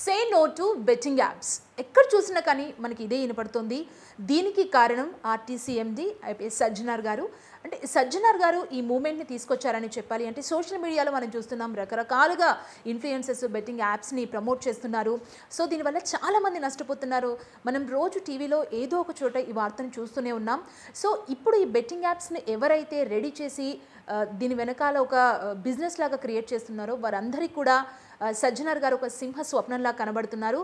Say no to betting apps ఎక్కడ చూసినా కానీ మనకి ఇదే వినపడుతుంది. దీనికి కారణం ఆర్టీసీ ఎండి ఐపీఎస్ సజ్జనార్ గారు. అంటే సజ్జనార్ గారు ఈ మూమెంట్ని తీసుకొచ్చారని చెప్పాలి. అంటే సోషల్ మీడియాలో మనం చూస్తున్నాం, రకరకాలుగా ఇన్ఫ్లుయెన్సర్స్ బెట్టింగ్ యాప్స్ని ప్రమోట్ చేస్తున్నారు. సో దీనివల్ల చాలామంది నష్టపోతున్నారు. మనం రోజు టీవీలో ఏదో ఒక చోట ఈ వార్తను చూస్తూనే ఉన్నాం. సో ఇప్పుడు ఈ బెట్టింగ్ యాప్స్ని ఎవరైతే రెడీ చేసి దీని వెనకాల ఒక బిజినెస్ లాగా క్రియేట్ చేస్తున్నారో వారందరికీ కూడా సజ్జనార్ గారు ఒక సింహ స్వప్నంలా కనబడుతున్నారు.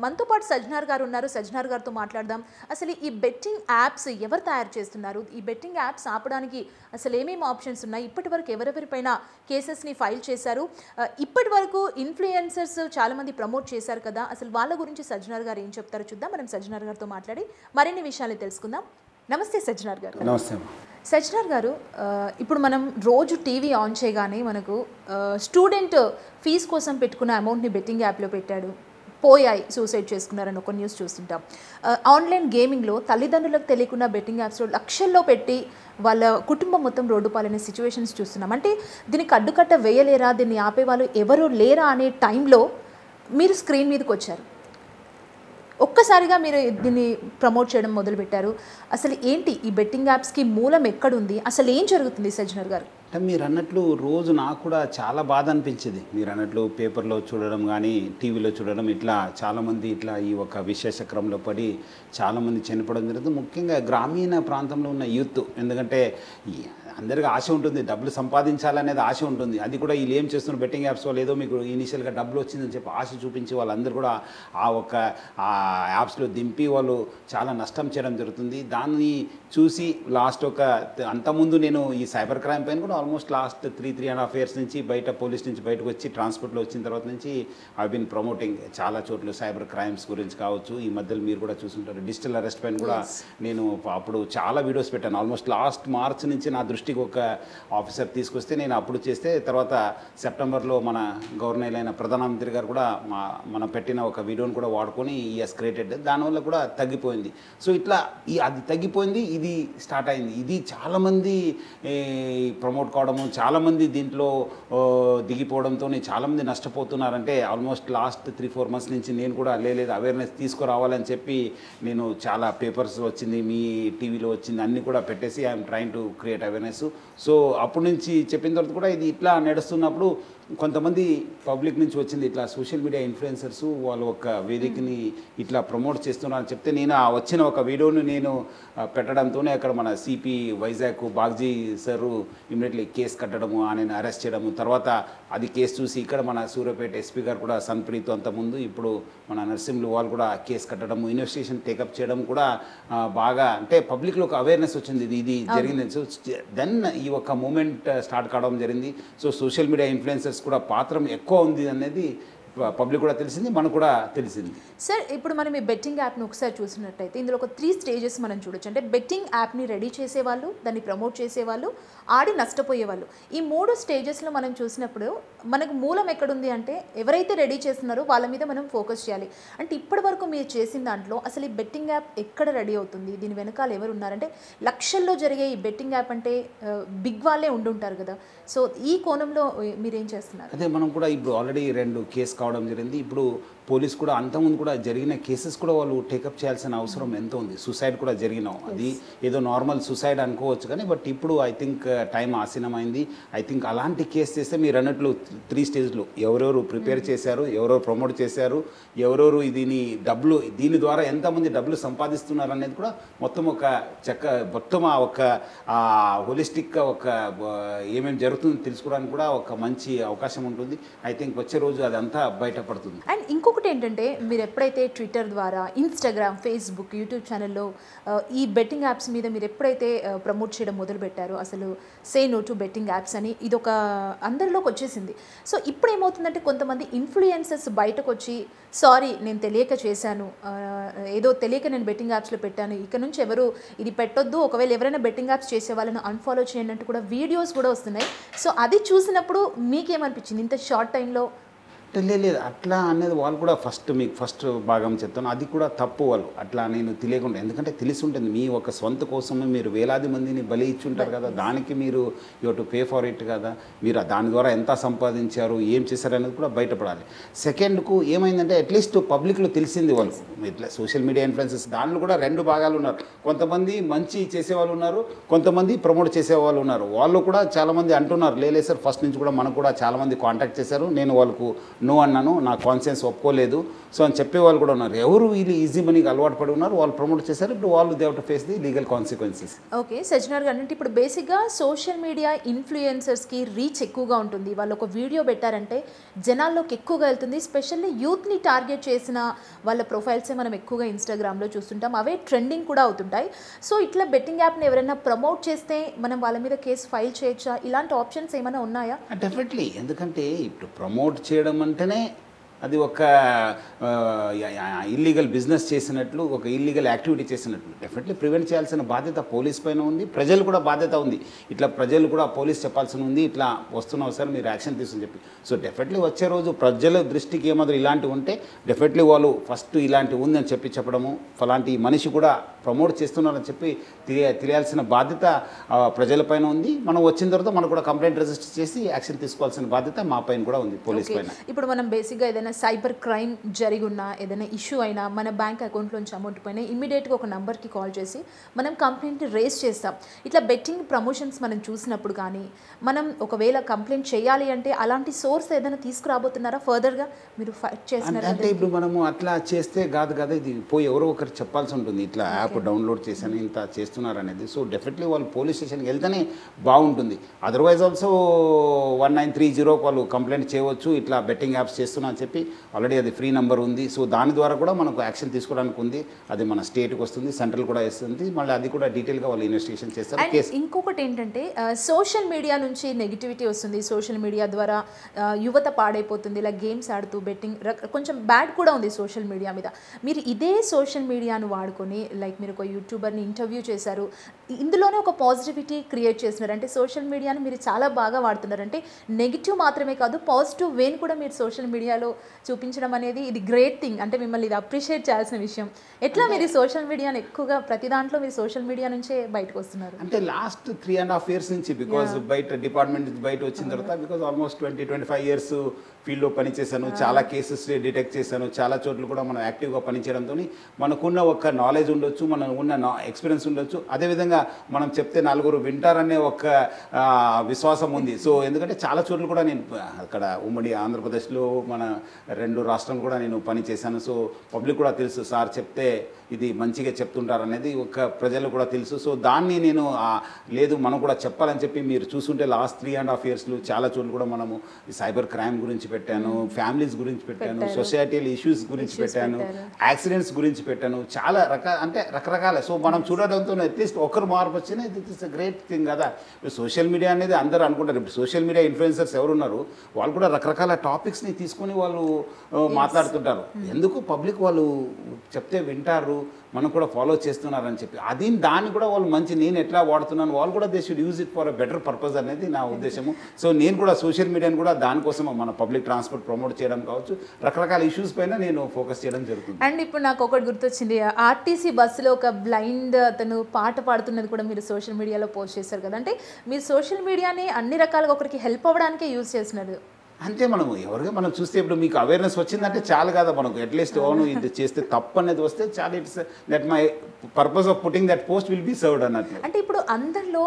మనతో పాటు సజ్జనార్ గారు ఉన్నారు. సజ్జనార్ గారితో మాట్లాడదాం. అసలు ఈ బెట్టింగ్ యాప్స్ ఎవరు తయారు చేస్తున్నారు, ఈ బెట్టింగ్ యాప్స్ ఆపడానికి అసలు ఏమేమి ఆప్షన్స్ ఉన్నాయి, ఇప్పటి వరకు ఎవరెవరిపైన కేసెస్ని ఫైల్ చేశారు, ఇప్పటి వరకు ఇన్ఫ్లుయెన్సర్స్ చాలామంది ప్రమోట్ చేశారు కదా, అసలు వాళ్ళ గురించి సజ్జనార్ గారు ఏం చెప్తారో చూద్దాం. మనం సజ్జనార్ గారితో మాట్లాడి మరిన్ని విషయాలు తెలుసుకుందాం. నమస్తే సజ్జనార్ గారు. నమస్తే సజ్జనార్ గారు, ఇప్పుడు మనం రోజు టీవీ ఆన్ చేయగానే మనకు స్టూడెంట్ ఫీజు కోసం పెట్టుకున్న అమౌంట్ని బెట్టింగ్ యాప్లో పెట్టాడు, పోయాయి, సూసైడ్ చేసుకున్నారని ఒక న్యూస్ చూస్తుంటాం. ఆన్లైన్ గేమింగ్లో తల్లిదండ్రులకు తెలియకుండా బెట్టింగ్ యాప్స్లో లక్షల్లో పెట్టి వాళ్ళ కుటుంబం మొత్తం రోడ్డు పాలైన సిచ్యువేషన్స్ చూస్తున్నాం. అంటే దీనికి అడ్డుకట్ట వేయలేరా, దీన్ని ఆపేవాళ్ళు ఎవరు లేరా అనే టైంలో మీరు స్క్రీన్ మీదకి వచ్చారు. ఒక్కసారిగా మీరు దీన్ని ప్రమోట్ చేయడం మొదలుపెట్టారు. అసలు ఏంటి ఈ బెట్టింగ్ యాప్స్కి మూలం ఎక్కడుంది, అసలు ఏం జరుగుతుంది సజ్జనార్ గారు? అంటే మీరు అన్నట్లు రోజు నాకు కూడా చాలా బాధ అనిపించేది. మీరు అన్నట్లు పేపర్లో చూడడం కానీ టీవీలో చూడడం, ఇట్లా చాలామంది ఇట్లా ఈ ఒక విశేషక్రమంలో పడి చాలామంది చనిపోవడం జరుగుతుంది. ముఖ్యంగా గ్రామీణ ప్రాంతంలో ఉన్న యూత్. ఎందుకంటే అందరికీ ఆశ ఉంటుంది, డబ్బులు సంపాదించాలనేది ఆశ ఉంటుంది. అది కూడా వీళ్ళు ఏం చేస్తున్నారు, బెట్టింగ్ యాప్స్ వాళ్ళు ఏదో మీకు ఇనీషియల్గా డబ్బులు వచ్చిందని చెప్పి ఆశ చూపించి వాళ్ళందరూ కూడా ఆ యాప్స్లో దింపి వాళ్ళు చాలా నష్టం చేయడం జరుగుతుంది. దాన్ని చూసి లాస్ట్ అంతకుముందు నేను ఈ సైబర్ క్రైమ్ పైన కూడా ఆల్మోస్ట్ లాస్ట్ 3.5 years నుంచి పోలీస్ నుంచి బయటకు వచ్చి ట్రాన్స్పోర్ట్లో వచ్చిన తర్వాత నుంచి ఐ బీన్ ప్రమోటింగ్ చాలా చోట్ల సైబర్ క్రైమ్స్ గురించి కావచ్చు. ఈ మధ్యలో మీరు కూడా చూసుంటారు, డిజిటల్ అరెస్ట్ పైన కూడా నేను అప్పుడు చాలా వీడియోస్ పెట్టాను. ఆల్మోస్ట్ లాస్ట్ మార్చ్ నుంచి నా దృష్టికి ఒక ఆఫీసర్ తీసుకొస్తే నేను అప్పుడు చేస్తే, తర్వాత సెప్టెంబర్లో మన గవర్నర్ అయిన ప్రధానమంత్రి గారు కూడా మనం పెట్టిన ఒక వీడియోని కూడా వాడుకొని ఈఎస్ క్రియేటెడ్, దానివల్ల కూడా తగ్గిపోయింది. సో ఇట్లా అది తగ్గిపోయింది, ఇది స్టార్ట్ అయింది. ఇది చాలామంది ప్రమోట్ కావడము, చాలామంది దీంట్లో దిగిపోవడంతో చాలామంది నష్టపోతున్నారంటే ఆల్మోస్ట్ లాస్ట్ 3-4 months నుంచి నేను కూడా లేదు అవేర్నెస్ తీసుకురావాలని చెప్పి నేను చాలా పేపర్స్ వచ్చింది, మీ టీవీలో వచ్చింది, అన్నీ కూడా పెట్టేసి I'm trying to create awareness. So అప్పటి నుంచి చెప్పిన తర్వాత కూడా ఇది ఇట్లా నడుస్తున్నప్పుడు కొంతమంది పబ్లిక్ నుంచి వచ్చింది, ఇట్లా సోషల్ మీడియా ఇన్ఫ్లుయెన్సర్స్ వాళ్ళు ఒక వేదికని ఇట్లా ప్రమోట్ చేస్తున్నారని చెప్తే నేను వచ్చిన ఒక వీడియోని నేను పెట్టడంతోనే అక్కడ మన సిపి వైజాగ్ బాగ్జీ సారు ఇమ్మీడియట్లీ కేసు కట్టడము, ఆయన అరెస్ట్ చేయడము, తర్వాత అది కేసు చూసి ఇక్కడ మన సూర్యాపేట ఎస్పీ గారు కూడా సన్ప్రీత్ అంతకుముందు, ఇప్పుడు మన నర్సింహులు వాళ్ళు కూడా కేసు కట్టడము, ఇన్వెస్టిగేషన్ టేకప్ చేయడం కూడా బాగా అంటే పబ్లిక్లో ఒక అవేర్నెస్ వచ్చింది, ఇది జరిగింది. సో దెన్ ఈ ఒక మూమెంట్ స్టార్ట్ కావడం జరిగింది. సో సోషల్ మీడియా ఇన్ఫ్లుయెన్సర్స్ కూడా పాత్ర ఎక్కువ ఉంది అనేది పబ్లిక్ కూడా తెలిసింది, మనకు కూడా తెలిసింది. సార్, ఇప్పుడు మనం ఈ బెట్టింగ్ యాప్ని ఒకసారి చూసినట్టయితే ఇందులో ఒక 3 stages మనం చూడొచ్చు. అంటే బెట్టింగ్ యాప్ని రెడీ చేసేవాళ్ళు, దాన్ని ప్రమోట్ చేసేవాళ్ళు, ఆడి నష్టపోయేవాళ్ళు. ఈ 3 stagesలో మనం చూసినప్పుడు మనకు మూలం ఎక్కడుంది అంటే ఎవరైతే రెడీ చేస్తున్నారో వాళ్ళ మీద మనం ఫోకస్ చేయాలి. అంటే ఇప్పటి వరకు మీరు చేసిన దాంట్లో అసలు ఈ బెట్టింగ్ యాప్ ఎక్కడ రెడీ అవుతుంది, దీని వెనకాల ఎవరు ఉన్నారంటే లక్షల్లో జరిగే ఈ బెట్టింగ్ యాప్ అంటే బిగ్ వాళ్ళే ఉండుంటారు కదా. సో ఈ కోణంలో మీరేం చేస్తున్నారు? అదే మనం కూడా ఇప్పుడు ఆల్రెడీ 2 కేసు కావడం జరిగింది. ఇప్పుడు పోలీస్ కూడా అంతకుముందు కూడా జరిగిన కేసెస్ కూడా వాళ్ళు టేకప్ చేయాల్సిన అవసరం ఎంత ఉంది. సూసైడ్ కూడా జరిగినాం, అది ఏదో నార్మల్ సూసైడ్ అనుకోవచ్చు కానీ బట్ ఇప్పుడు ఐ థింక్ టైం ఆసీనమైంది. ఐ థింక్ అలాంటి కేసు చేస్తే మీరు అన్నట్లు 3 stagesలో ఎవరెవరు ప్రిపేర్ చేశారు, ఎవరెవరు ప్రమోట్ చేశారు, ఎవరెవరు దీని ద్వారా ఎంతమంది డబ్బులు సంపాదిస్తున్నారు అనేది కూడా మొత్తం మొత్తం ఒక హోలిస్టిక్గా ఏమేమి జరుగుతుందో తెలుసుకోవడానికి కూడా ఒక మంచి అవకాశం ఉంటుంది. ఐ థింక్ వచ్చే రోజు అదంతా బయటపడుతుంది. అండ్ ఇంకొకటి ఏంటంటే మీరు ఎప్పుడైతే ట్విట్టర్ ద్వారా, ఇన్స్టాగ్రామ్, ఫేస్బుక్, యూట్యూబ్ ఛానల్లో ఈ బెట్టింగ్ యాప్స్ మీద మీరు ఎప్పుడైతే ప్రమోట్ చేయడం మొదలుపెట్టారో, అసలు say no to betting apps అని ఇదొక అందరిలోకి వచ్చేసింది. సో ఇప్పుడు ఏమవుతుందంటే కొంతమంది ఇన్ఫ్లుయెన్సర్స్ బయటకు వచ్చి సారీ నేను తెలియక చేశాను, ఏదో తెలియక నేను బెట్టింగ్ యాప్స్లో పెట్టాను, ఇక నుంచి ఎవరు ఇది పెట్టొద్దు, ఒకవేళ ఎవరైనా బెట్టింగ్ యాప్స్ చేసే వాళ్ళని అన్ఫాలో చేయండి అంటూ కూడా వీడియోస్ కూడా వస్తున్నాయి. సో అది చూసినప్పుడు మీకేమనిపించింది ఇంత షార్ట్ టైంలో అంటే లేదు అట్లా అనేది వాళ్ళు కూడా మీకు ఫస్ట్ భాగం చెప్తాను, అది కూడా తప్పు. వాళ్ళు అట్లా నేను తెలియకుండా, ఎందుకంటే తెలిసి ఉంటుంది మీ ఒక సొంత కోసమే మీరు వేలాది మందిని బలి ఇచ్చి ఉంటారు కదా, దానికి మీరు you to pay for it కదా. మీరు దాని ద్వారా ఎంత సంపాదించారు, ఏం చేశారు అనేది కూడా బయటపడాలి. సెకండ్కు ఏమైందంటే అట్లీస్ట్ పబ్లిక్లో తెలిసింది వాళ్ళు ఇట్లా సోషల్ మీడియా ఇన్ఫ్లుయెన్సెస్, దాంట్లో కూడా రెండు భాగాలు ఉన్నారు. కొంతమంది మంచి చేసేవాళ్ళు ఉన్నారు, కొంతమంది ప్రమోట్ చేసేవాళ్ళు ఉన్నారు. వాళ్ళు కూడా చాలామంది అంటున్నారు, లేదు సార్ ఫస్ట్ నుంచి కూడా మనకు కూడా చాలామంది కాంటాక్ట్ చేశారు, నేను వాళ్ళకు నో అన్నాను, నా కాన్షియన్స్ ఒప్పుకోలేదు సో అని చెప్పే వాళ్ళు కూడా ఉన్నారు. ఎవరు వీళ్ళు ఈజీ మనీకి అలవాటు పడి ఉన్నారు, వాళ్ళు ప్రమోట్ చేశారు, ఇప్పుడు వాళ్ళు they have to face the legal consequences. Okay Sajjanar గారు, అంటే ఇప్పుడు బేసిక్గా సోషల్ మీడియా ఇన్ఫ్లుయెన్సర్స్కి రీచ్ ఎక్కువగా ఉంటుంది. వాళ్ళు ఒక వీడియో పెట్టారంటే జనాల్లోకి ఎక్కువగా వెళ్తుంది. స్పెషల్లీ యూత్ని టార్గెట్ చేసిన వాళ్ళ ప్రొఫైల్సే మనం ఎక్కువగా ఇన్స్టాగ్రామ్లో చూస్తుంటాం, అవే ట్రెండింగ్ కూడా అవుతుంటాయి. సో ఇట్లా బెట్టింగ్ యాప్ని ఎవరైనా ప్రమోట్ చేస్తే మనం వాళ్ళ మీద కేసు ఫైల్ చేయొచ్చా? ఇలాంటి ఆప్షన్స్ ఏమైనా ఉన్నాయా? డెఫినెట్లీ, ఎందుకంటే ఇప్పుడు ప్రమోట్ చేయడం అంటేనే అది ఒక ఇల్లీగల్ బిజినెస్ చేసినట్లు, ఒక ఇల్లీగల్ యాక్టివిటీ చేసినట్లు. డెఫినెట్లీ ప్రివెంట్ చేయాల్సిన బాధ్యత పోలీస్ పైన ఉంది, ప్రజలు కూడా బాధ్యత ఉంది. ఇట్లా ప్రజలు కూడా పోలీస్ చెప్పాల్సి ఉంది, ఇట్లా వస్తున్నావు సార్ మీరు యాక్షన్ తీసుకుని చెప్పి. సో డెఫినెట్లీ వచ్చే రోజు ప్రజల దృష్టికి ఏమాత్రం ఇలాంటివి ఉంటే డెఫినెట్లీ వాళ్ళు ఫస్ట్ ఇలాంటివి ఉందని చెప్పడము, ఫలాంటి మనిషి కూడా ప్రమోట్ చేస్తున్నారని చెప్పి తెలియాల్సిన బాధ్యత ప్రజలపైన ఉంది. మనం వచ్చిన తర్వాత మనం కూడా కంప్లైంట్ రిజిస్టర్ చేసి యాక్షన్ తీసుకోవాల్సిన బాధ్యత మా పైన కూడా ఉంది, పోలీస్ పైన. ఇప్పుడు మనం బేసిక్గా ఏదైనా సైబర్ క్రైమ్ జరిగి ఉన్నా, ఏదైనా ఇష్యూ అయినా, మన బ్యాంక్ అకౌంట్లోంచి అమౌంట్ పోయినా ఇమ్మీడియట్గా ఒక నెంబర్కి కాల్ చేసి మనం కంప్లైంట్ రేస్ చేస్తాం. ఇట్లా బెట్టింగ్ ప్రమోషన్స్ మనం చూసినప్పుడు కానీ మనం ఒకవేళ కంప్లైంట్ చేయాలి అంటే అలాంటి సోర్స్ ఏదైనా తీసుకురాబోతున్నారా ఫర్దర్గా మీరు ఫైట్ చేసినారా? అంటే ఇప్పుడు మనము అట్లా చేస్తే కాదు కదా, ఇది పోయి ఎవరో ఒకరు చెప్పాల్సి ఉంటుంది, ఇట్లా యాప్ డౌన్లోడ్ చేశాను ఇంత చేస్తున్నారు అనేది. సో డెఫినెట్లీ వాళ్ళు పోలీస్ స్టేషన్కి వెళ్తేనే బాగుంటుంది. అదర్వైజ్ ఆల్సో 1930 వాళ్ళు కంప్లైంట్ చేయవచ్చు, ఇట్లా బెట్టింగ్ యాప్స్ చేస్తున్నా అని చెప్పి. ఆల్రెడీ అది ఫ్రీ నెంబర్ ఉంది, సో దాని ద్వారా కూడా మనకు యాక్షన్ తీసుకోవడానికి ఉంది. అది మన స్టేట్కి వస్తుంది, సెంట్రల్ కూడా ఇస్తుంది, మళ్ళీ అది కూడా డీటెయిల్గా వాళ్ళు ఇన్వెస్టిగేషన్ చేస్తారు. కేసు ఇంకొకటి ఏంటంటే సోషల్ మీడియా నుంచి నెగిటివిటీ వస్తుంది, సోషల్ మీడియా ద్వారా యువత పాడైపోతుంది, ఇలా గేమ్స్ ఆడుతూ బెట్టింగ్ కొంచెం బ్యాడ్ కూడా ఉంది సోషల్ మీడియా మీద. మీరు ఇదే సోషల్ మీడియాను వాడుకొని లైక్ మీరు ఒక యూట్యూబర్ని ఇంటర్వ్యూ చేశారు, ఇందులోనే ఒక పాజిటివిటీ క్రియేట్ చేస్తున్నారు. అంటే సోషల్ మీడియాని మీరు చాలా బాగా వాడుతున్నారు, అంటే నెగిటివ్ మాత్రమే కాదు పాజిటివ్ వేని కూడా మీరు సోషల్ మీడియాలో చూపించడం అనేది ఇది గ్రేట్ థింగ్. అంటే మిమ్మల్ని ఇది అప్రిషియేట్ చేయాల్సిన విషయం. ఎట్లా మీరు సోషల్ మీడియాని ఎక్కువగా ప్రతి దాంట్లో మీరు సోషల్ మీడియా నుంచే బయటకు వస్తున్నారు? అంటే లాస్ట్ 3.5 years నుంచి, బికాజ్ బయట డిపార్ట్మెంట్ బయట వచ్చిన తర్వాత, బికాజ్ ఆల్మోస్ట్ 20-25 years ఫీల్డ్లో పనిచేశాను, చాలా కేసెస్ డిటెక్ట్ చేశాను, చాలా చోట్ల కూడా మనం యాక్టివ్గా పనిచేయడంతో మనకున్న ఒక నాలెడ్జ్ ఉండొచ్చు, మనం ఉన్న ఎక్స్పీరియన్స్ ఉండొచ్చు, అదేవిధంగా మనం చెప్తే నలుగురు వింటారనే ఒక విశ్వాసం ఉంది. సో ఎందుకంటే చాలా చోట్ల కూడా నేను అక్కడ ఉమ్మడి ఆంధ్రప్రదేశ్లో మన 2 రాష్ట్రాలు కూడా నేను పనిచేశాను. సో పబ్లిక్ కూడా తెలుసు, సార్ చెప్తే ఇది మంచిగా చెప్తుంటారు అనేది ఒక ప్రజలు కూడా తెలుసు. సో దాన్ని నేను లేదు మనం కూడా చెప్పాలని చెప్పి, మీరు చూస్తుంటే లాస్ట్ 3.5 years చాలా చోట్ల కూడా మనము సైబర్ క్రైమ్ గురించి పెట్టాను, ఫ్యామిలీస్ గురించి పెట్టాను, సొసైటల్ ఇష్యూస్ గురించి పెట్టాను, యాక్సిడెంట్స్ గురించి పెట్టాను, చాలా రకరకాల. సో మనం చూడడంతో అట్లీస్ట్ ఒకరు మార్పు వచ్చినా it is a great thing కదా. సోషల్ మీడియా అనేది అందరూ అనుకుంటారు, ఇప్పుడు సోషల్ మీడియా ఇన్ఫ్లుయెన్సర్స్ ఎవరున్నారు వాళ్ళు కూడా రకరకాల టాపిక్స్ని తీసుకొని వాళ్ళు మాట్లాడుతుంటారు. ఎందుకు పబ్లిక్ వాళ్ళు చెప్తే వింటారు, మనం కూడా ఫాలో చేస్తున్నారని చెప్పి, దాన్ని కూడా వాళ్ళు మంచి నేను ఎట్లా వాడుతున్నాను, వాళ్ళు కూడా they should use it for a better purpose అనేది నా ఉద్దేశము. సో నేను కూడా సోషల్ మీడియాని కూడా దానికోసం మన పబ్లిక్ ట్రాన్స్పోర్ట్ ప్రమోట్ చేయడం కావచ్చు, రకరకాల ఇష్యూస్ పైన నేను ఫోకస్ చేయడం జరుగుతుంది. అండ్ ఇప్పుడు నాకు ఒకటి గుర్తొచ్చింది, ఆర్టీసీ బస్సులో ఒక బ్లైండ్ అతను పాట పాడుతున్నది కూడా మీరు సోషల్ మీడియాలో పోస్ట్ చేశారు కదా. అంటే మీరు సోషల్ మీడియాని అన్ని రకాలుగా ఒకరికి హెల్ప్ అవ్వడానికే యూజ్ చేస్తున్నారు. అంతే, ఎవరిగా మనం చూస్తే ఇప్పుడు మీకు అవేర్నెస్ వచ్చిందంటే చాలు కదా, మనకు అట్లీస్ట్ అవును ఇది చేస్తే తప్పు అనేది వస్తే చాలు, it's that my purpose of putting that post will be served అన్నట్టు. అంటే ఇప్పుడు అందరిలో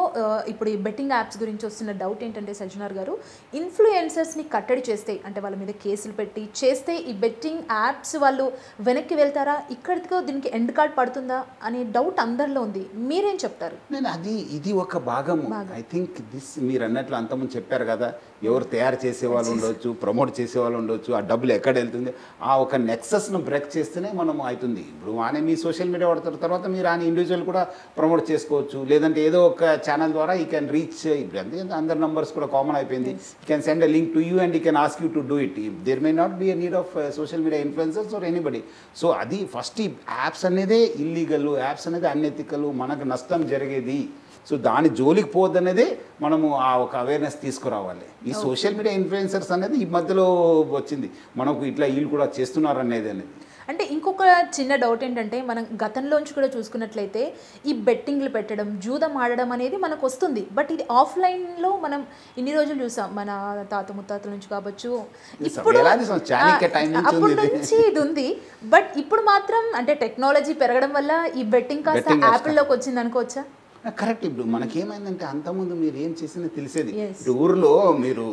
ఇప్పుడు ఈ బెట్టింగ్ యాప్స్ గురించి వస్తున్న డౌట్ ఏంటంటే సజ్జనార్ గారు, ఇన్ఫ్లుయెన్సర్స్ని కట్టడి చేస్తే, అంటే వాళ్ళ మీద కేసులు పెట్టి చేస్తే ఈ బెట్టింగ్ యాప్స్ వాళ్ళు వెనక్కి వెళ్తారా, ఇక్కడితో దీనికి ఎండ్ కార్డ్ పడుతుందా అనే డౌట్ అందరిలో ఉంది, మీరేం చెప్తారు? నేను ఇది ఒక భాగము. ఐ థింక్ మీరు అన్నట్లు అంతకుముందు చెప్పారు కదా, ఎవరు తయారు చేసేవాళ్ళు ఉండొచ్చు, ప్రమోట్ చేసేవాళ్ళు ఉండొచ్చు, ఆ డబ్బులు ఎక్కడ వెళ్తుంది, ఆ ఒక నెక్సస్ను బ్రేక్ చేస్తేనే మనం అవుతుంది. ఇప్పుడు ఆయన మీ సోషల్ మీడియా వాడుతారు, తర్వాత మీరు ఆయన ఇండివిజువల్ కూడా ప్రమోట్ చేసుకోవచ్చు, లేదంటే ఏదో ఒక ఛానల్ ద్వారా ఈ కెన్ రీచ్. ఇప్పుడు అంతే అందరి నంబర్స్ కూడా కామన్ అయిపోయింది, you can send a link to you and you can ask you to do it. There may not be a need of social media influencers or anybody. So అది first, ఈ apps అనేదే illegal, apps అనేది unethical, మనకు నష్టం జరిగేది, so దాని జోలికి పోవద్దనేది మనము ఆ ఒక అవేర్నెస్ తీసుకురావాలి. ఈ సోషల్ మీడియా ఇన్ఫ్లుయెన్సర్స్ అనేది ఈ మధ్యలో వచ్చింది, మనకు ఇట్లా వీళ్ళు కూడా చేస్తున్నారు అనేది. అంటే ఇంకొక చిన్న డౌట్ ఏంటంటే, మనం గతంలోంచి కూడా చూసుకున్నట్లయితే ఈ బెట్టింగ్లు పెట్టడం, జూదం ఆడడం అనేది మనకు వస్తుంది. బట్ ఇది ఆఫ్లైన్లో మనం ఇన్ని రోజులు చూసాం, మన తాత ముత్తాతల నుంచి కావచ్చు, ఇప్పుడు అప్పటి నుంచి ఇది ఉంది. బట్ ఇప్పుడు మాత్రం అంటే టెక్నాలజీ పెరగడం వల్ల ఈ బెట్టింగ్ కాస్త యాపిల్లోకి వచ్చింది అనుకోవచ్చా? కరెక్ట్. ఇప్పుడు మనకేమైందంటే అంతకుముందు మీరు ఏం చేసినా తెలిసేది. ఇప్పుడు ఊర్లో మీరు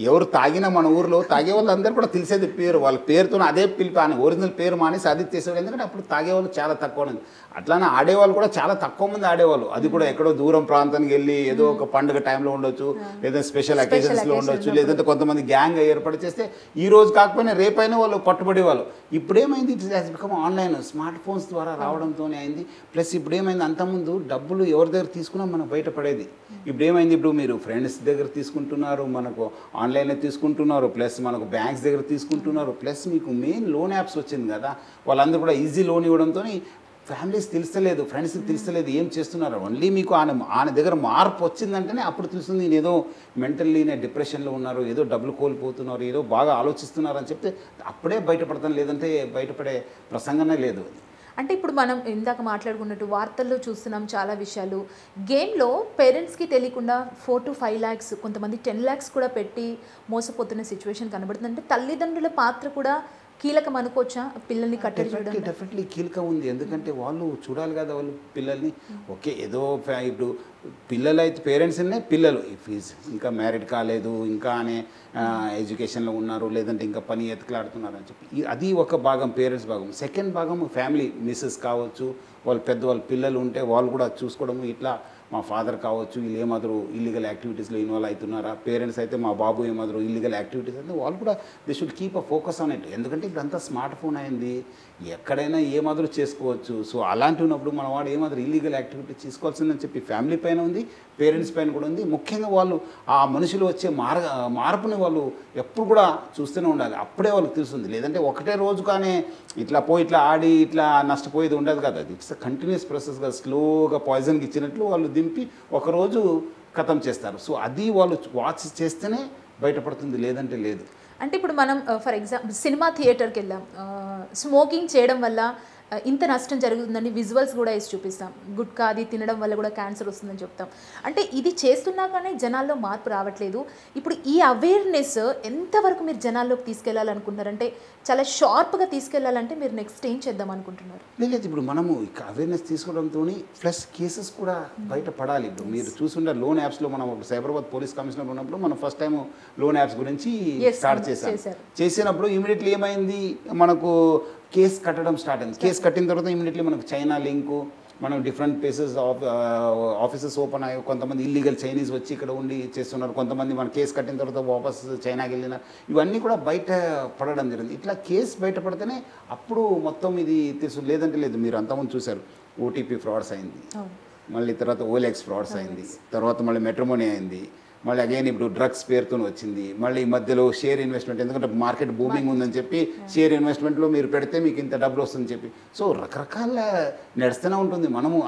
ఎవరు తాగినా, మన ఊర్లో తాగే వాళ్ళు అందరూ కూడా తెలిసేది పేరు, వాళ్ళ పేరుతో అదే పిలిపి అని ఒరిజినల్ పేరు మానేసి అది చేసేవాళ్ళు. ఎందుకంటే అప్పుడు తాగేవాళ్ళు చాలా తక్కువ ఉంది. అట్లానే ఆడేవాళ్ళు కూడా చాలా తక్కువ మంది ఆడేవాళ్ళు. అది కూడా ఎక్కడో దూరం ప్రాంతానికి వెళ్ళి ఏదో ఒక పండుగ టైంలో ఉండొచ్చు, లేదా స్పెషల్ అకేషన్స్లో ఉండొచ్చు, లేదంటే కొంతమంది గ్యాంగ్ ఏర్పాటు చేస్తే ఈ రోజు కాకపోయినా రేపైనా వాళ్ళు పట్టుబడేవాళ్ళు. ఇప్పుడు ఏమైంది, it has become online, smart phones ద్వారా రావడంతోనే అయింది. ప్లస్ ఇప్పుడు ఏమైంది, అంతకుముందు డబ్బులు ఎవరి దగ్గర తీసుకున్నా మనకు బయటపడేది. ఇప్పుడు ఏమైంది, ఇప్పుడు మీరు ఫ్రెండ్స్ దగ్గర తీసుకుంటున్నారు, మనకు ఆన్లైన్లో తీసుకుంటున్నారు, ప్లస్ మనకు బ్యాంక్స్ దగ్గర తీసుకుంటున్నారు, ప్లస్ మీకు మెయిన్ లోన్ యాప్స్ వచ్చింది కదా, వాళ్ళందరూ కూడా ఈజీ లోన్ ఇవ్వడంతో ఫ్యామిలీస్ తెలుస్తలేదు, ఫ్రెండ్స్కి తెలుస్తలేదు ఏం చేస్తున్నారు. ఓన్లీ మీకు ఆయన దగ్గర మార్పు వచ్చిందంటేనే అప్పుడు తెలుస్తుంది, నేను ఏదో మెంటల్లీనే డిప్రెషన్లో ఉన్నారు, ఏదో డబ్బులు కోల్పోతున్నారు, ఏదో బాగా ఆలోచిస్తున్నారు అని చెప్తే అప్పుడే బయటపడతాను, లేదంటే బయటపడే ప్రసంగమే లేదు. అంటే ఇప్పుడు మనం ఇందాక మాట్లాడుకున్నట్టు వార్తల్లో చూస్తున్నాం చాలా విషయాలు. గేమ్లో పేరెంట్స్కి తెలియకుండా 4 to 5 lakhs, కొంతమంది 10 lakhs కూడా పెట్టి మోసపోతున్న సిచ్యువేషన్ కనబడుతుంది. అంటే తల్లిదండ్రుల పాత్ర కూడా కీలకం అనుకోవచ్చా పిల్లల్ని కట్టడి చేయడం? డెఫినెట్లీ కీలకం ఉంది. ఎందుకంటే వాళ్ళు చూడాలి కదా వాళ్ళు పిల్లల్ని. ఓకే, ఏదో ఇప్పుడు పిల్లలు అయితే పేరెంట్స్ పిల్లలు ఫీజ్ ఇంకా మ్యారీడ్ కాలేదు, ఇంకా అనే ఎడ్యుకేషన్లో ఉన్నారు, లేదంటే ఇంకా పని ఎత్తుకలాడుతున్నారు అని చెప్పి అది ఒక భాగం, పేరెంట్స్ భాగం. సెకండ్ భాగం ఫ్యామిలీ, మిస్సెస్ కావచ్చు, వాళ్ళు పెద్దవాళ్ళు పిల్లలు ఉంటే వాళ్ళు కూడా చూసుకోవడము. ఇట్లా మా ఫాదర్ కావచ్చు, వీళ్ళు ఏమాదరు ఇల్లీగల్ యాక్టివిటీస్లో ఇన్వాల్వ్ అవుతున్నారా, పేరెంట్స్ అయితే మా బాబు ఏమాదరు ఇల్లీగల్ యాక్టివిటీస్ అంటే వాళ్ళు కూడా they should keep a focus on it. ఎందుకంటే ఇప్పుడు అంతా స్మార్ట్ ఫోన్ అయింది, ఎక్కడైనా ఏమాదరు చేసుకోవచ్చు. సో అలాంటి ఉన్నప్పుడు మన వాడు ఏమాదరు ఇల్లీగల్ యాక్టివిటీ చేసుకోవాల్సిందని చెప్పి ఫ్యామిలీ పైన ఉంది, పేరెంట్స్ పైన కూడా ఉంది. ముఖ్యంగా వాళ్ళు ఆ మనుషులు వచ్చే మార్పుని వాళ్ళు ఎప్పుడు కూడా చూస్తూనే ఉండాలి, అప్పుడే వాళ్ళకి తెలుస్తుంది. లేదంటే ఒకటే రోజు కానీ ఇట్లా పోయి ఇట్లా ఆడి ఇట్లా నష్టపోయేది ఉండదు కదా, అది ఇట్స్ కంటిన్యూస్ ప్రాసెస్గా స్లోగా పాయిజన్కి ఇచ్చినట్లు వాళ్ళు దింపి ఒకరోజు ఖతం చేస్తారు. సో అది వాళ్ళు వాచ్ చేస్తేనే బయటపడుతుంది, లేదంటే లేదు. అంటే ఇప్పుడు మనం ఫర్ ఎగ్జాంపుల్ సినిమా థియేటర్కి వెళ్ళాం, స్మోకింగ్ చేయడం వల్ల ఇంత నష్టం జరుగుతుందని విజువల్స్ కూడా వేసి చూపిస్తాం, గుట్కా అది తినడం వల్ల కూడా క్యాన్సర్ వస్తుందని చెప్తాం. అంటే ఇది చేస్తున్నా కానీ జనాల్లో మార్పు రావట్లేదు. ఇప్పుడు ఈ అవేర్నెస్ ఎంతవరకు మీరు జనాల్లోకి తీసుకెళ్లాలనుకుంటున్నారంటే, చాలా షార్ప్గా తీసుకెళ్లాలంటే మీరు నెక్స్ట్ ఏం చేద్దాం అనుకుంటున్నారు? లేదు, ఇప్పుడు మనము అవేర్నెస్ తీసుకోవడంతో ప్లస్ కేసెస్ కూడా బయటపడాలి. ఇప్పుడు మీరు చూసుంటే లోన్ యాప్స్లో మనం సైబరాబాద్ పోలీస్ కమిషనర్ ఉన్నప్పుడు మనం ఫస్ట్ టైం లోన్ యాప్స్ గురించి స్టార్ట్ చేసినప్పుడు ఇమీడియట్లీ ఏమైంది, మనకు కేసు కట్టడం స్టార్ట్ అయింది. కేసు కట్టిన తర్వాత ఇమీడియట్లీ మనకు చైనా లింకు, మనం డిఫరెంట్ ప్లేసెస్ ఆఫీసెస్ ఓపెన్ అయ్యి కొంతమంది ఇల్లీగల్ చైనీస్ వచ్చి ఇక్కడ ఉండి చేస్తున్నారు, కొంతమంది మన కేసు కట్టిన తర్వాత వాపస్ చైనాకి వెళ్ళినారు. ఇవన్నీ కూడా బయట పడడం జరిగింది. ఇట్లా కేసు బయటపడితేనే అప్పుడు మొత్తం ఇది తెలుసు, లేదంటే లేదు. మీరు అంతకుముందు చూశారు ఓటీపీ ఫ్రాడ్స్ అయింది, మళ్ళీ తర్వాత ఓలెక్స్ ఫ్రాడ్స్ అయింది, తర్వాత మళ్ళీ మెట్రోమోనీ అయింది, మళ్ళీ అగైన్ ఇప్పుడు డ్రగ్స్ పేరుతో వచ్చింది, మళ్ళీ ఈ మధ్యలో షేర్ ఇన్వెస్ట్మెంట్, ఎందుకంటే మార్కెట్ బూమింగ్ ఉందని చెప్పి షేర్ ఇన్వెస్ట్మెంట్లో మీరు పెడితే మీకు ఇంత డబ్బులు వస్తుందని చెప్పి. సో రకరకాల నడుస్తూనే ఉంటుంది. మనము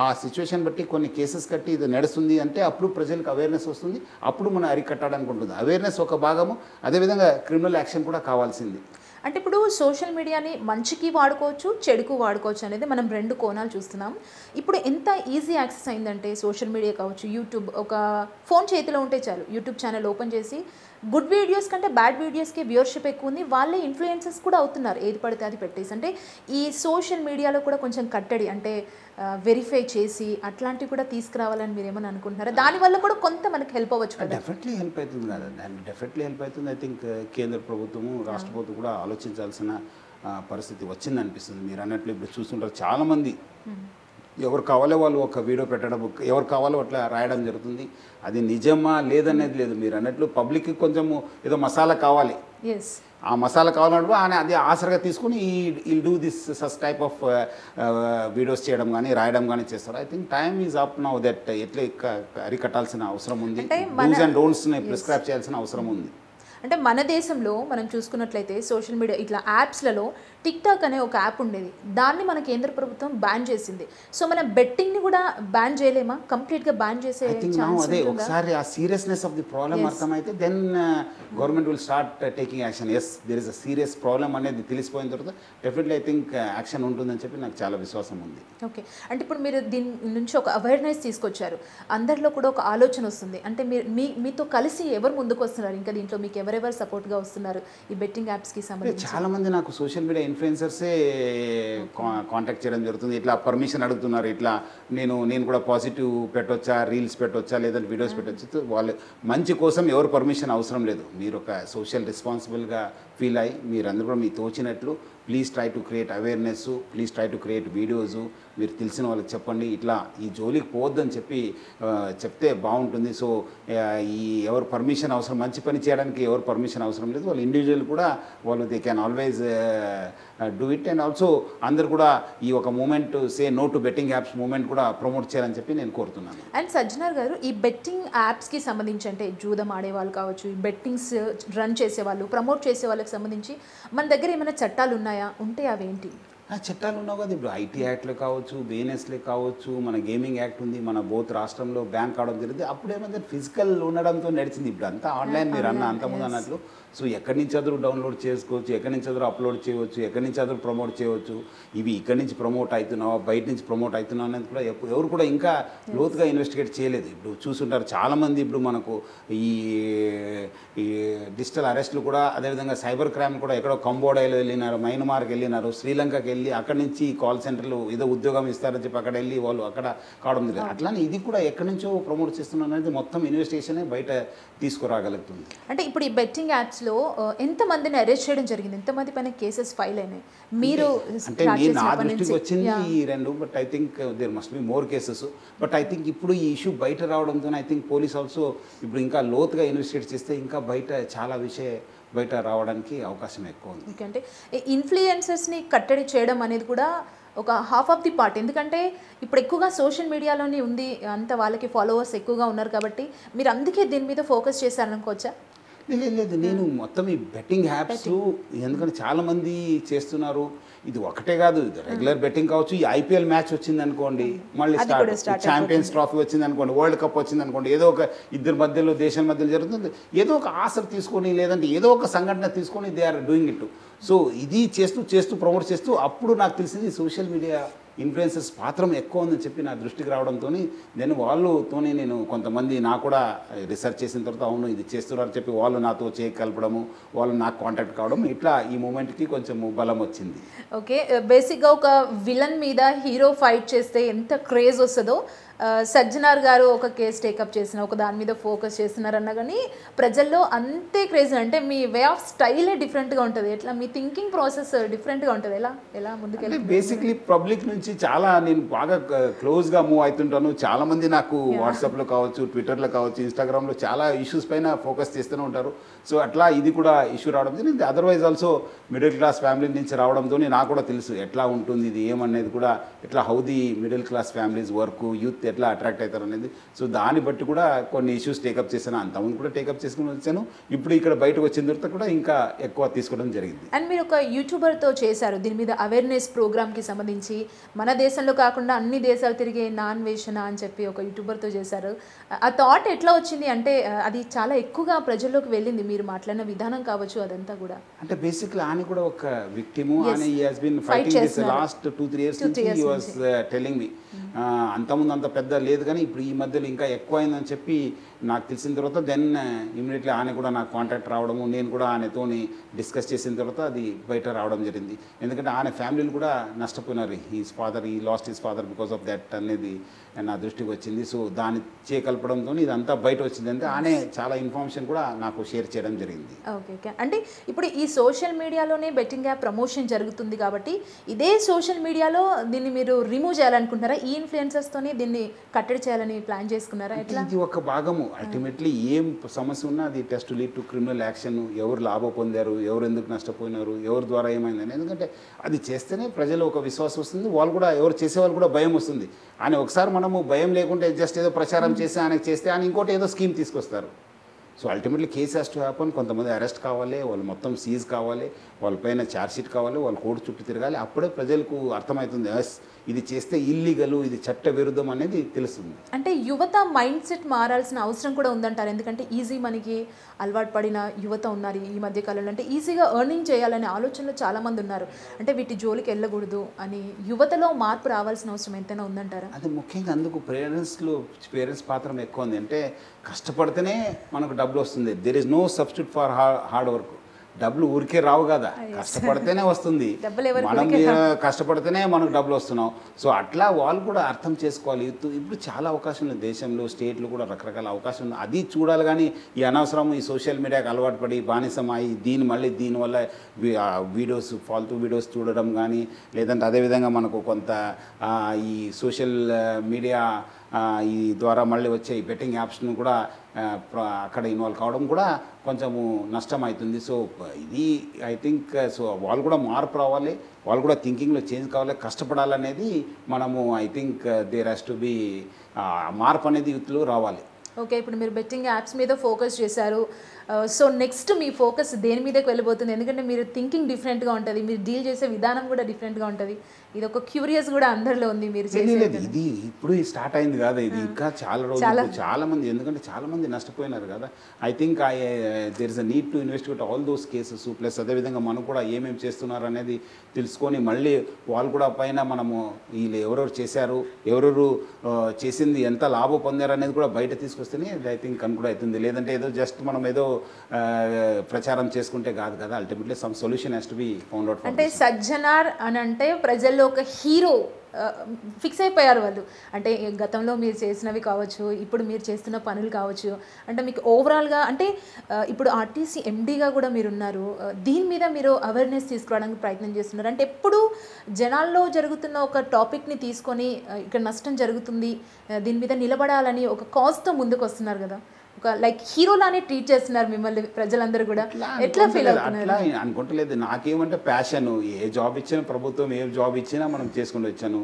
ఆ సిచ్యువేషన్ బట్టి కొన్ని కేసెస్ కట్టి ఇది నడుస్తుంది అంటే అప్పుడు ప్రజలకు అవేర్నెస్ వస్తుంది, అప్పుడు మనం అరికట్టడానికి ఉంటుంది. అవేర్నెస్ ఒక భాగము, అదేవిధంగా క్రిమినల్ యాక్షన్ కూడా కావాల్సింది. అంటే ఇప్పుడు సోషల్ మీడియాని మంచికి వాడుకోవచ్చు, చెడుకు వాడుకోవచ్చు అనేది మనం రెండు కోణాలు చూస్తున్నాం. ఇప్పుడు ఎంత ఈజీ యాక్సెస్ అయిందంటే సోషల్ మీడియా కావచ్చు, యూట్యూబ్, ఒక ఫోన్ చేతిలో ఉంటే చాలు, యూట్యూబ్ ఛానల్ ఓపెన్ చేసి గుడ్ వీడియోస్ కంటే బ్యాడ్ వీడియోస్కి వ్యూవర్షిప్ ఎక్కువ ఉంది, వాళ్ళే ఇన్ఫ్లుయెన్సర్స్ కూడా అవుతున్నారు, ఏది పడితే అది పెట్టేసి. అంటే ఈ సోషల్ మీడియాలో కూడా కొంచెం కట్టడి, అంటే వెరిఫై చేసి అట్లాంటివి కూడా తీసుకురావాలని మీరు ఏమని అనుకుంటున్నారా? దానివల్ల కూడా కొంత మనకి హెల్ప్ అవ్వచ్చు కదా? డెఫినెట్లీ హెల్ప్ అవుతుంది కదా, డెఫినెట్లీ హెల్ప్ అవుతుంది. ఐ థింక్ కేంద్ర ప్రభుత్వము, రాష్ట్ర ప్రభుత్వం కూడా ఆలోచించాల్సిన పరిస్థితి వచ్చింది అనిపిస్తుంది. మీరు అన్నట్లు ఇప్పుడు చూస్తుంటారు చాలామంది ఎవరు కావాలో వాళ్ళు ఒక వీడియో పెట్టడం, ఎవరు కావాలో అట్లా రాయడం జరుగుతుంది. అది నిజమా లేదనేది లేదు. మీరు అన్నట్లు పబ్లిక్కి కొంచెము ఏదో మసాలా కావాలి, ఆ మసాలా కావాలన్నప్పుడు ఆయన అది ఆసరగా తీసుకుని ఈ do this such type of videos చేయడం కానీ రాయడం కానీ చేస్తారు. I think time is up now that ఎట్లా అరికట్టాల్సిన అవసరం ఉంది, డూస్ అండ్ డోంట్స్ని ప్రిస్క్రైబ్ చేయాల్సిన అవసరం ఉంది. అంటే మన దేశంలో మనం చూసుకున్నట్లయితే సోషల్ మీడియా ఇట్లా యాప్స్లలో టిక్టాక్ అనే ఒక యాప్ ఉండేది, దాన్ని మన కేంద్ర ప్రభుత్వం బ్యాన్ చేసింది. సో మనం బెట్టింగ్ని కూడా బ్యాన్ చేయలేమా, కంప్లీట్గా బ్యాన్ చేసే ఛాన్స్ అదే ఉంటుందా? ఒకసారి ఆ సీరియస్నెస్ ఆఫ్ ది ప్రాబ్లమ్ అర్థమైతే then government will start taking action. Yes there is a serious problem అనేది తెలిసిపోయిన తర్వాత డెఫినెట్లీ ఐ థింక్ యాక్షన్ ఉంటుందని చెప్పి నాకు చాలా విశ్వాసం ఉంది. ఓకే, అంటే ఇప్పుడు మీరు దీని నుంచి ఒక అవేర్నెస్ తీసుకొచ్చారు, అందరిలో కూడా ఒక ఆలోచన వస్తుంది. అంటే మీరు మీతో కలిసి ఎవరు ముందుకు వస్తున్నారు, ఇంకా దీంట్లో మీకు ఎవరెవరు సపోర్ట్గా వస్తున్నారు ఈ బెట్టింగ్ యాప్స్కి సంబంధించి? చాలా మంది నాకు సోషల్ మీడియా ఇన్ఫ్లుయెన్సర్సే కాంటాక్ట్ చేయడం జరుగుతుంది. ఇట్లా పర్మిషన్ అడుగుతున్నారు, ఇట్లా నేను కూడా పాజిటివ్ పెట్టొచ్చా, రీల్స్ పెట్టొచ్చా, లేదంటే వీడియోస్ పెట్టొచ్చు. వాళ్ళు మంచి కోసం ఎవరు పర్మిషన్ అవసరం లేదు. మీరు ఒక సోషల్ రెస్పాన్సిబుల్గా ఫీల్ అయ్యి మీరందరూ కూడా మీ తోచినట్లు please try to create awareness, please try to create videos, మీరు తెలిసిన వాళ్ళకి చెప్పండి, ఇట్లా ఈ జోలికి పోవద్దని చెప్పి చెప్తే బాగుంటుంది. సో ఈ ఎవరు పర్మిషన్ అవసరం, మంచి పని చేయడానికి ఎవరు పర్మిషన్ అవసరం లేదు. వాళ్ళు ఇండివిజువల్ కూడా వాళ్ళు they can always do it. And also అందరు కూడా ఈ ఒక moment say no to betting apps moment కూడా ప్రమోట్ చేయాలని చెప్పి నేను కోరుతున్నాను. అండ్ సజ్జనార్ గారు, ఈ బెట్టింగ్ యాప్స్కి సంబంధించి అంటే జూదం ఆడేవాళ్ళు కావచ్చు, ఈ బెట్టింగ్స్ రన్ చేసేవాళ్ళు, ప్రమోట్ చేసే వాళ్ళకి సంబంధించి మన దగ్గర ఏమైనా చట్టాలు ఉన్నాయా, ఉంటే అవేంటి? చట్టాలు ఉన్నావు కదా, ఇప్పుడు ఐటీ యాక్ట్లు కావచ్చు, బిఎన్ఎస్లే కావచ్చు, మన గేమింగ్ యాక్ట్ ఉంది, మన బోత్ రాష్ట్రంలో బ్యాన్ కావడం జరిగింది. అప్పుడు ఏమైంది ఫిజికల్ ఉండడంతో నడిచింది, ఇప్పుడు అంతా ఆన్లైన్. మీరు అంతకుముందు అన్నట్లు సో ఎక్కడి నుంచి అదరు డౌన్లోడ్ చేసుకోవచ్చు, ఎక్కడి నుంచి అదరు అప్లోడ్ చేయవచ్చు, ఎక్కడి నుంచి అదరు ప్రమోట్ చేయవచ్చు. ఇవి ఇక్కడి నుంచి ప్రమోట్ అవుతున్నావా, బయట నుంచి ప్రమోట్ అవుతున్నావు అనేది కూడా ఎవరు కూడా ఇంకా లోతుగా ఇన్వెస్టిగేట్ చేయలేదు. ఇప్పుడు చూసుంటారు చాలామంది, ఇప్పుడు మనకు ఈ డిజిటల్ అరెస్టులు కూడా అదేవిధంగా సైబర్ క్రైమ్ కూడా ఎక్కడో కంబోడియాలో వెళ్ళినారు, మయన్మార్కి వెళ్ళినారు, శ్రీలంకకి వెళ్ళి అక్కడి నుంచి కాల్ సెంటర్లు ఏదో ఉద్యోగం ఇస్తారని చెప్పి అక్కడ వెళ్ళి వాళ్ళు అక్కడ కావడం లేదు. అట్లానే ఇది కూడా ఎక్కడి నుంచో ప్రమోట్ చేస్తున్నారు అనేది మొత్తం ఇన్వెస్టిగేషనే బయట తీసుకురాగలుగుతుంది. అంటే ఇప్పుడు ఈ బెట్టింగ్ యాప్స్లో ఎంతమందిని అరెస్ట్ చేయడం జరిగింది, ఎంతమంది పైన కేసెస్ ఫైల్ అయినాయి మీరు? అంటే నా దృష్టికి వచ్చింది ఈ రెండు, but I think there must be more cases. But I think ఇప్పుడు ఈ ఇష్యూ బయట రావడంతో ఐ థింక్ పోలీస్ ఆల్సో ఇప్పుడు ఇంకా లోతుగా ఇన్వెస్టిగేట్ చేస్తే ఇంకా బయట చాలా బయట రావడానికి అవకాశం ఎక్కువ ఉంది. అంటే ఇన్ఫ్లుయెన్సర్స్ని కట్టడి చేయడం అనేది కూడా ఒక హాఫ్ ఆఫ్ ది పార్ట్, ఎందుకంటే ఇప్పుడు ఎక్కువగా సోషల్ మీడియాలోనే ఉంది, అంత వాళ్ళకి ఫాలోవర్స్ ఎక్కువగా ఉన్నారు కాబట్టి మీరు అందుకే దీని మీద ఫోకస్ చేశారనుకోవచ్చా? లేదు, నేను మొత్తం ఈ బెట్టింగ్ యాప్స్ ఎందుకంటే చాలామంది చేస్తున్నారు. ఇది ఒకటే కాదు, ఇది రెగ్యులర్ బెట్టింగ్ కావచ్చు. ఈ ఐపీఎల్ మ్యాచ్ వచ్చింది అనుకోండి, మళ్ళీ ఛాంపియన్స్ ట్రాఫీ వచ్చింది అనుకోండి, వరల్డ్ కప్ వచ్చింది అనుకోండి, ఏదో ఒక ఇద్దరి మధ్యలో దేశం మధ్యలో జరుగుతుంది, ఏదో ఒక ఆసర తీసుకొని లేదంటే ఏదో ఒక సంఘటన తీసుకొని they are doing it. So ఇది చేస్తూ ప్రమోట్ చేస్తూ అప్పుడు నాకు తెలిసింది సోషల్ మీడియా ఇన్ఫ్లుయెన్సర్స్ పాత్రం ఎక్కువ ఉందని చెప్పి నా దృష్టికి రావడంతో నేను వాళ్ళతోనే నేను కొంతమంది నాకు కూడా రీసెర్చ్ చేసిన తర్వాత అవును ఇది చేస్తున్నారని చెప్పి వాళ్ళు నాతో కలపడము, వాళ్ళు నాకు కాంటాక్ట్ కావడం, ఇట్లా ఈ మూమెంట్కి కొంచెం బలం వచ్చింది. ఓకే, బేసిక్గా ఒక విలన్ మీద హీరో ఫైట్ చేస్తే ఎంత క్రేజ్ వస్తుందో సజ్జనార్ గారు ఒక కేసు టేకప్ చేసిన, ఒక దాని మీద ఫోకస్ చేస్తున్నారన్నా కానీ ప్రజల్లో అంతే క్రేజ్. అంటే మీ వే ఆఫ్ స్టైలే డిఫరెంట్గా ఉంటుంది, ఎట్లా మీ థింకింగ్ ప్రాసెస్ డిఫరెంట్గా ఉంటుంది, ఎలా ముందుకెళ్ళి? బేసిక్లీ పబ్లిక్ నుంచి చాలా నేను బాగా క్లోజ్గా మూవ్ అవుతుంటాను. చాలామంది నాకు వాట్సాప్లో కావచ్చు, ట్విట్టర్లో కావచ్చు, ఇన్స్టాగ్రామ్లో చాలా ఇష్యూస్ పైన ఫోకస్ చేస్తూనే ఉంటారు. సో అట్లా ఇది కూడా ఇష్యూ రావడం జరిగింది. Otherwise also middle class family నుంచి రావడంతో నాకు కూడా తెలుసు ఎట్లా ఉంటుంది ఇది ఏమనేది కూడా, ఎట్లా how the middle class families work, youth ఎట్లా అట్రాక్ట్ అవుతారు అనేది. సో దాన్ని బట్టి కూడా కొన్ని ఇష్యూస్ టేకప్ చేశాను, అంతకుముందు కూడా టేకప్ చేసుకుని వచ్చాను. ఇప్పుడు ఇక్కడ బయటకు వచ్చిన తర్వాత కూడా ఇంకా ఎక్కువ తీసుకోవడం జరిగింది. అండ్ మీరు ఒక యూట్యూబర్తో చేశారు దీని మీద అవేర్నెస్ ప్రోగ్రామ్కి సంబంధించి, మన దేశంలో కాకుండా అన్ని దేశాలు తిరిగే నాన్ వేషణ అని చెప్పి ఒక యూట్యూబర్తో చేశారు. ఆ థాట్ ఎట్లా వచ్చింది? అంటే అది చాలా ఎక్కువగా ప్రజల్లోకి వెళ్ళింది, మీరు మాట్లాడిన విధానం కావచ్చు అదంతా కూడా. అంటే బేసిక్లీ ఆయన కూడా ఒక విక్టిము, ఆయన he has been fighting this last 2-3 years నుంచి హి వాస్ టెల్లింగ్ మీ. అంతకుముందు అంత పెద్ద లేదు కానీ ఇప్పుడు ఈ మధ్యలో ఇంకా ఎక్కువ అయిందని చెప్పి నాకు తెలిసిన తర్వాత దెన్ ఇమీడియట్లీ ఆయన కూడా నాకు కాంటాక్ట్ రావడము, నేను కూడా ఆయనతోని డిస్కస్ చేసిన తర్వాత అది బయట రావడం జరిగింది. ఎందుకంటే ఆయన ఫ్యామిలీలు కూడా నష్టపోయినారు. ఈ lost his father because of that అనేది నా దృష్టికి వచ్చింది. సో దాన్ని కలపడంతో ఇదంతా బయట వచ్చింది. అంటే ఆయన చాలా ఇన్ఫర్మేషన్ కూడా నాకు షేర్ చేయడం జరిగింది. ఓకే, అంటే ఇప్పుడు ఈ సోషల్ మీడియాలోనే బెట్టింగ్ యాప్ ప్రమోషన్ జరుగుతుంది కాబట్టి ఇదే సోషల్ మీడియాలో దీన్ని మీరు రిమూవ్ చేయాలనుకుంటున్నారా? ఈ ఇన్ఫ్లుయెన్సర్స్తోనే దీన్ని కట్టడి చేయాలని ప్లాన్ చేసుకున్నారా? ఎట్లా? ఇది ఒక భాగము. అల్టిమేట్లీ ఏం సమస్య ఉన్నా అది test lead to criminal action. ఎవరు లాభం పొందారు, ఎవరు ఎందుకు నష్టపోయినారు, ఎవరి ద్వారా ఏమైందని. ఎందుకంటే అది చేస్తేనే ప్రజలు ఒక విశ్వాసం వస్తుంది, వాళ్ళు కూడా ఎవరు చేసేవాళ్ళు కూడా భయం వస్తుంది. ఆయన ఒకసారి మనము భయం లేకుంటే జస్ట్ ఏదో ప్రచారం చేసి ఆయనకు చేస్తే ఆయన ఇంకోటి ఏదో స్కీమ్ తీసుకొస్తారు. So ultimately case has to happen. కొంతమంది అరెస్ట్ కావాలి, వాళ్ళు మొత్తం సీజ్ కావాలి, వాళ్ళపైన ఛార్జ్షీట్ కావాలి, వాళ్ళు కోర్టు చుట్టూ తిరగాలి. అప్పుడే ప్రజలకు అర్థమవుతుంది ఎస్ ఇది చేస్తే ఇల్లీగల్, ఇది చట్ట విరుద్ధం అనేది తెలుస్తుంది. అంటే యువత మైండ్ సెట్ మారాల్సిన అవసరం కూడా ఉందంటారు. ఎందుకంటే ఈజీ మనకి అలవాటు పడిన యువత ఉన్నారు ఈ మధ్య కాలంలో. అంటే ఈజీగా ఎర్నింగ్ చేయాలనే ఆలోచనలో చాలామంది ఉన్నారు. అంటే వీటి జోలికి వెళ్ళకూడదు అని యువతలో మార్పు రావాల్సిన అవసరం ఎంతైనా ఉందంటారా? అది ముఖ్యంగా అందుకు పేరెంట్స్ పాత్ర ఎక్కువ ఉంది. అంటే కష్టపడితేనే మనకు డబ్బులు వస్తుంది. There is no substitute for hard work. డబ్బులు ఊరికే రావు కదా, కష్టపడితేనే వస్తుంది. మనం కష్టపడితేనే మనకు డబ్బులు వస్తున్నాం. సో అట్లా వాళ్ళు కూడా అర్థం చేసుకోవాలి. ఇప్పుడు చాలా అవకాశం ఉంది దేశంలో, స్టేట్లు కూడా రకరకాల అవకాశం ఉంది. అది చూడాలి. కానీ ఈ అనవసరం ఈ సోషల్ మీడియాకి అలవాటు పడి బానిసమాయి దీనివల్ల వీడియోస్ ఫాల్తూ వీడియోస్ చూడడం కానీ, లేదంటే అదేవిధంగా మనకు కొంత ఈ సోషల్ మీడియా ఈ ద్వారా మళ్ళీ వచ్చే ఈ బెట్టింగ్ యాప్స్ను కూడా అక్కడ ఇన్వాల్వ్ కావడం కూడా కొంచెము నష్టం అవుతుంది. సో ఇది ఐ థింక్ సో వాళ్ళు కూడా మార్పు రావాలి, వాళ్ళు కూడా థింకింగ్లో చేంజ్ కావాలి, కష్టపడాలనేది మనము I think there has to be మార్పు అనేది యూత్లో రావాలి. ఓకే, ఇప్పుడు మీరు బెట్టింగ్ యాప్స్ మీద ఫోకస్ చేశారు. సో నెక్స్ట్ మీ ఫోకస్ దేని మీదకి వెళ్ళిపోతుంది? ఎందుకంటే మీరు థింకింగ్ డిఫరెంట్గా ఉంటుంది, మీరు డీల్ చేసే విధానం కూడా డిఫరెంట్గా ఉంటుంది. ఇది ఒక క్యూరియస్ కూడా అందరిలో ఉంది. మీరు ఇది ఇప్పుడు స్టార్ట్ అయింది కదా, ఇది ఇంకా చాలా రోజులు చాలా మంది, ఎందుకంటే చాలా మంది నష్టపోయినారు కదా. I think there is a need to investigate all those cases. Plus అదేవిధంగా మనం కూడా ఏమేమి చేస్తున్నారు అనేది తెలుసుకొని మళ్ళీ వాళ్ళు కూడా పైన మనము వీళ్ళు ఎవరెవరు చేశారు, ఎవరెవరు చేసింది ఎంత లాభం పొందారు అనేది కూడా బయట తీసుకొస్తేనే ఐ థింక్ కనుక అవుతుంది. లేదంటే ఏదో జస్ట్ మనం ఏదో ప్రచారం చేసుకుంటే కాదు కదా. Ultimately some solution has to be found out. అంటే సజ్జనార్ అని అంటే ప్రజల్లో ఒక హీరో ఫిక్స్ అయిపోయారు వాళ్ళు. అంటే గతంలో మీరు చేసినవి కావచ్చు, ఇప్పుడు మీరు చేస్తున్న పనులు కావచ్చు, అంటే మీకు ఓవరాల్గా అంటే ఇప్పుడు ఆర్టీసీ ఎండీగా కూడా మీరు ఉన్నారు. దీని మీద మీరు అవేర్నెస్ తీసుకురావడానికి ప్రయత్నం చేస్తున్నారు. అంటే ఎప్పుడు జనాల్లో జరుగుతున్న ఒక టాపిక్ని తీసుకొని ఇక్కడ నష్టం జరుగుతుంది, దీని మీద నిలబడాలని ఒక కాజ్తో ముందుకు వస్తున్నారు కదా. ఒక లైక్ హీరోలానే ట్రీట్ చేస్తున్నారు మిమ్మల్ని ప్రజలందరూ కూడా. ఎట్లా ఫీల్ అవుతున్నారు? అట్లా అనుకుంటలేదు. నాకేమంటే ప్యాషన్, ఏ జాబ్ ఇచ్చినా ప్రభుత్వం ఏ జాబ్ ఇచ్చినా మనం చేసుకుంటూ వచ్చాను.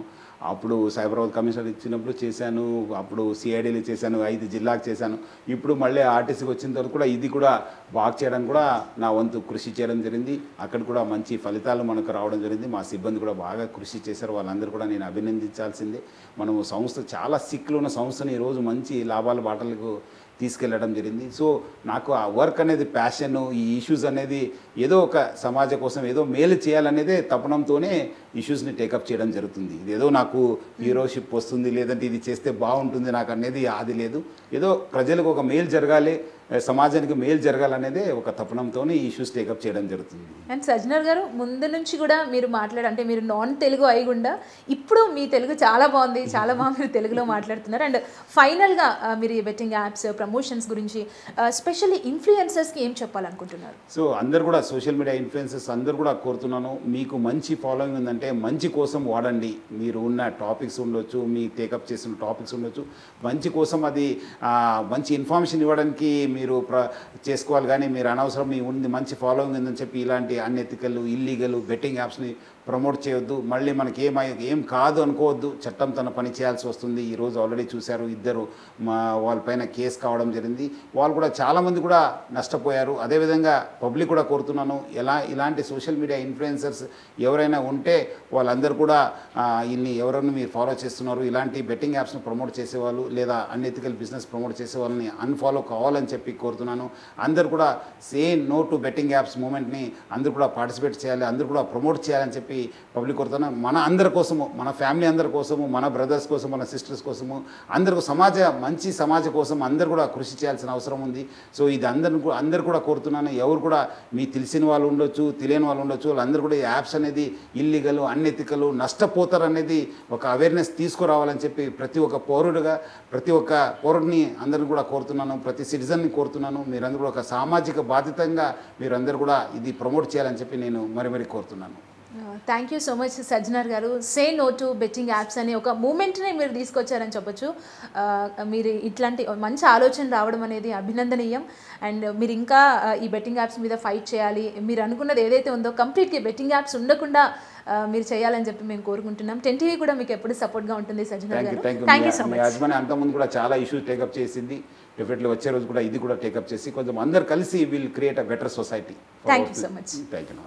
అప్పుడు సైబరాబాద్ కమిషనర్ ఇచ్చినప్పుడు చేశాను, అప్పుడు సిఐడీలు చేశాను, 5 జిల్లాకు చేశాను. ఇప్పుడు మళ్ళీ ఆర్టీసీకి వచ్చిన తర్వాత కూడా ఇది కూడా బాగా చేయడానికి కూడా నా వంతు కృషి చేయడం జరిగింది. అక్కడ కూడా మంచి ఫలితాలు మనకు రావడం జరిగింది. మా సిబ్బంది కూడా బాగా కృషి చేశారు. వాళ్ళందరూ కూడా నేను అభినందించాల్సిందే. మనము సంస్థ చాలా సిక్కులు ఉన్న సంస్థని ఈరోజు మంచి లాభాల బాటలకు తీసుకెళ్ళడం జరిగింది. సో నాకు ఆ వర్క్ అనేది ప్యాషన్, ఈ ఇష్యూస్ అనేది ఏదో ఒక సమాజ కోసం ఏదో మేలు చేయాలనేదే తపనంతోనే ఇష్యూస్ని టేకప్ చేయడం జరుగుతుంది. ఇది ఏదో నాకు హీరోషిప్ వస్తుంది, లేదంటే ఇది చేస్తే బాగుంటుంది నాకు అనేది అది లేదు. ఏదో ప్రజలకు ఒక మేలు జరగాలి, సమాజానికి మేలు జరగాలనేదే ఒక తపనంతో ఈ ఇష్యూస్ టేకప్ చేయడం జరుగుతుంది. అండ్ సజ్జనర్ గారు, ముందు నుంచి కూడా మీరు అంటే మీరు నాన్ తెలుగు అయ్యకుండా ఇప్పుడు మీ తెలుగు చాలా బాగుంది, చాలా బాగా మీరు తెలుగులో మాట్లాడుతున్నారు. అండ్ ఫైనల్గా మీరు ఈ బెట్టింగ్ యాప్స్ ప్రమోషన్స్ గురించి స్పెషల్లీ ఇన్ఫ్లుయెన్సర్స్కి ఏం చెప్పాలనుకుంటున్నారు? సో అందరు కూడా సోషల్ మీడియా ఇన్ఫ్లుయెన్సర్స్ అందరు కూడా కోరుతున్నాను, మీకు మంచి ఫాలోయింగ్ ఉందంటే మంచి కోసం వాడండి. మీరు ఉన్న టాపిక్స్ ఉండొచ్చు, మీ టేకప్ చేసిన టాపిక్స్ ఉండొచ్చు, మంచి కోసం అది మంచి ఇన్ఫర్మేషన్ ఇవ్వడానికి మీరు చేసుకోవాలి. కానీ మీరు అనవసరం మీ ఉంది మంచి ఫాలోయింగ్ ఉందని చెప్పి ఇలాంటి అన్ఎథికల్ ఇల్లీగల్ బెట్టింగ్ యాప్స్ని ప్రమోట్ చేయొద్దు. మళ్ళీ మనకి ఏం కాదు అనుకోవద్దు. చట్టం తన పని చేయాల్సి వస్తుంది. ఈరోజు ఆల్రెడీ చూశారు, ఇద్దరు వాళ్ళపైన కేసు కావడం జరిగింది. వాళ్ళు కూడా చాలామంది కూడా నష్టపోయారు. అదేవిధంగా పబ్లిక్ కూడా కోరుతున్నాను, ఇలాంటి సోషల్ మీడియా ఇన్ఫ్లుయెన్సర్స్ ఎవరైనా ఉంటే వాళ్ళందరూ కూడా ఇన్ని ఎవరైనా మీరు ఫాలో చేస్తున్నారు, ఇలాంటి బెట్టింగ్ యాప్స్ని ప్రమోట్ చేసేవాళ్ళు లేదా అన్ఎథికల్ బిజినెస్ ప్రమోట్ చేసే వాళ్ళని అన్ఫాలో కావాలని చెప్పి కోరుతున్నాను. అందరు కూడా say no to betting apps మూమెంట్ని అందరూ కూడా పార్టిసిపేట్ చేయాలి, అందరూ కూడా ప్రమోట్ చేయాలని చెప్పి పబ్లిక్ కోరుతున్నా. మన అందరి కోసము, మన ఫ్యామిలీ అందరి కోసము, మన బ్రదర్స్ కోసం, మన సిస్టర్స్ కోసము, అందరికీ మంచి సమాజ కోసం అందరూ కూడా కృషి చేయాల్సిన అవసరం ఉంది. సో ఇది అందరు కూడా కోరుతున్నాను. ఎవరు కూడా మీ తెలిసిన వాళ్ళు ఉండొచ్చు, తెలియని వాళ్ళు ఉండొచ్చు, వాళ్ళందరూ కూడా ఈ యాప్స్ అనేది ఇల్లీగల్, అన్ఎథికల్, నష్టపోతారు అనేది ఒక అవేర్నెస్ తీసుకురావాలని చెప్పి ప్రతి ఒక్క పౌరుడిని అందరిని కూడా కోరుతున్నాను, ప్రతి సిటిజన్ని కోరుతున్నాను. మీరందరూ కూడా ఒక సామాజిక బాధ్యతంగా మీరందరూ కూడా ఇది ప్రమోట్ చేయాలని చెప్పి నేను మరి కోరుతున్నాను. Thank you so much Sajjanar గారు. Say no to betting apps అనే ఒక మూమెంట్ని మీరు తీసుకొచ్చారని చెప్పొచ్చు. మీరు ఇట్లాంటి మంచి ఆలోచన రావడం అనేది అభినందనీయం. అండ్ మీరు ఇంకా ఈ బెట్టింగ్ యాప్స్ మీద ఫైట్ చేయాలి. మీరు అనుకున్నది ఏదైతే ఉందో కంప్లీట్గా బెట్టింగ్ యాప్స్ ఉండకుండా మీరు చేయాలని చెప్పి మేము కోరుకుంటున్నాం. 10TV కూడా మీకు ఎప్పుడు సపోర్ట్గా ఉంటుంది సజ్జనార్ గారు. Thank you so much. యజమాని అంతకుముందు కూడా చాలా ఇష్యూస్ టేకప్ చేసింది. డెఫినెట్లీ వచ్చే రోజు కూడా ఇది కూడా టేకప్ చేసి కొంచెం అందరు కలిసి will create a better society. Thank you so much. Thank you.